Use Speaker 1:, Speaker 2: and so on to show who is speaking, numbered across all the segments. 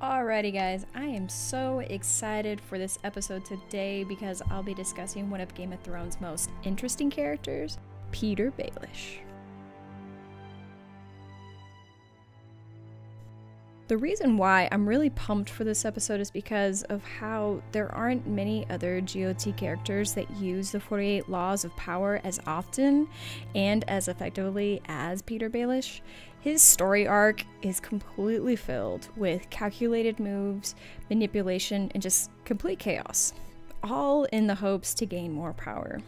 Speaker 1: Alrighty guys, I am so excited for this episode today because I'll be discussing one of Game of Thrones' most interesting characters, Petyr Baelish. The reason why I'm really pumped for this episode is because of how there aren't many other GOT characters that use the 48 Laws of Power as often and as effectively as Petyr Baelish. His story arc is completely filled with calculated moves, manipulation, and just complete chaos, all in the hopes to gain more power.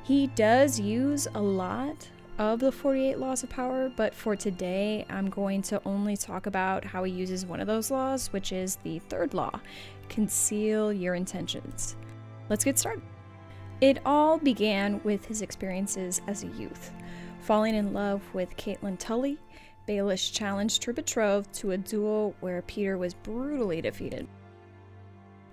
Speaker 1: He does use a lot of the 48 Laws of Power, but for today I'm going to only talk about how he uses one of those laws, which is the third law, conceal your intentions. Let's get started. It all began with his experiences as a youth. Falling in love with Catelyn Tully, Baelish challenged her betrothed to a duel where Petyr was brutally defeated.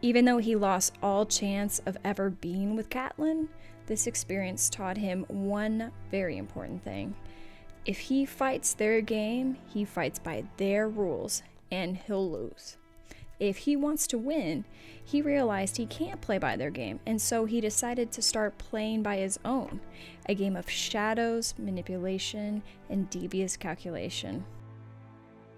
Speaker 1: Even though he lost all chance of ever being with Catelyn, this experience taught him one very important thing. If he fights their game, he fights by their rules, and he'll lose. If he wants to win, he realized he can't play by their game, and so he decided to start playing by his own, a game of shadows, manipulation, and devious calculation.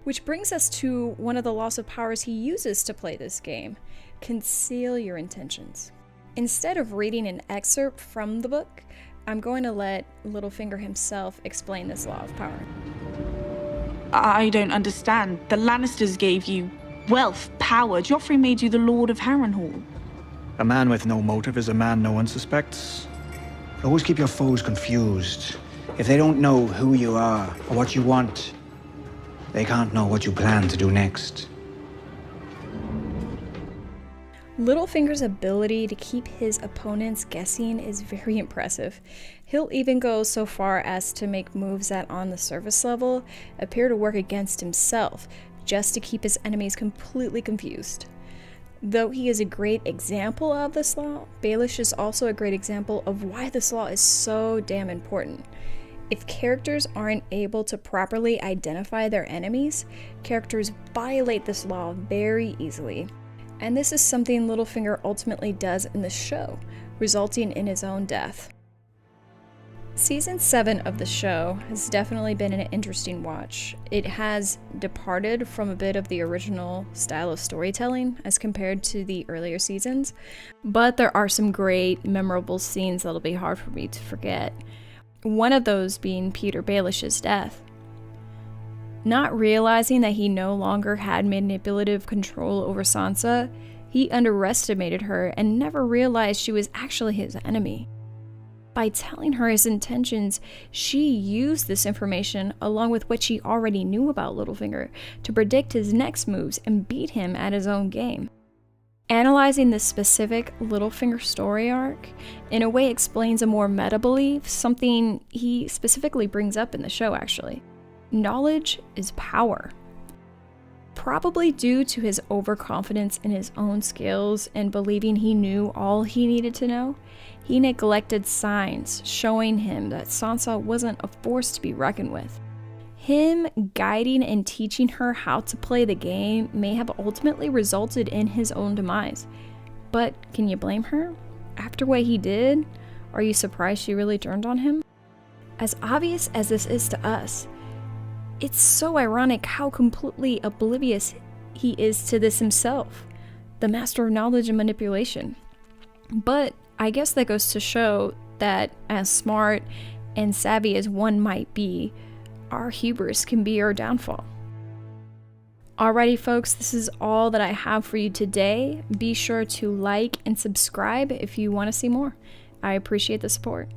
Speaker 1: Which brings us to one of the laws of powers he uses to play this game: conceal your intentions. Instead of reading an excerpt from the book, I'm going to let Littlefinger himself explain this law of power.
Speaker 2: I don't understand. The Lannisters gave you wealth, power. Joffrey made you the Lord of Harrenhal.
Speaker 3: A man with no motive is a man no one suspects.
Speaker 4: Always keep your foes confused. If they don't know who you are or what you want, they can't know what you plan to do next.
Speaker 1: Littlefinger's ability to keep his opponents guessing is very impressive. He'll even go so far as to make moves that, on the surface level, appear to work against himself, just to keep his enemies completely confused. Though he is a great example of this law, Baelish is also a great example of why this law is so damn important. If characters aren't able to properly identify their enemies, characters violate this law very easily. And this is something Littlefinger ultimately does in the show, resulting in his own death. Season 7 of the show has definitely been an interesting watch. It has departed from a bit of the original style of storytelling as compared to the earlier seasons, but there are some great, memorable scenes that'll be hard for me to forget. One of those being Petyr Baelish's death. Not realizing that he no longer had manipulative control over Sansa, he underestimated her and never realized she was actually his enemy. By telling her his intentions, she used this information along with what she already knew about Littlefinger to predict his next moves and beat him at his own game. Analyzing this specific Littlefinger story arc in a way explains a more meta belief, something he specifically brings up in the show actually. Knowledge is power. Probably due to his overconfidence in his own skills and believing he knew all he needed to know, he neglected signs showing him that Sansa wasn't a force to be reckoned with. Him guiding and teaching her how to play the game may have ultimately resulted in his own demise. But can you blame her? After what he did, are you surprised she really turned on him? As obvious as this is to us, it's so ironic how completely oblivious he is to this himself, the master of knowledge and manipulation. But I guess that goes to show that as smart and savvy as one might be, our hubris can be our downfall. Alrighty folks, this is all that I have for you today. Be sure to like and subscribe if you want to see more. I appreciate the support.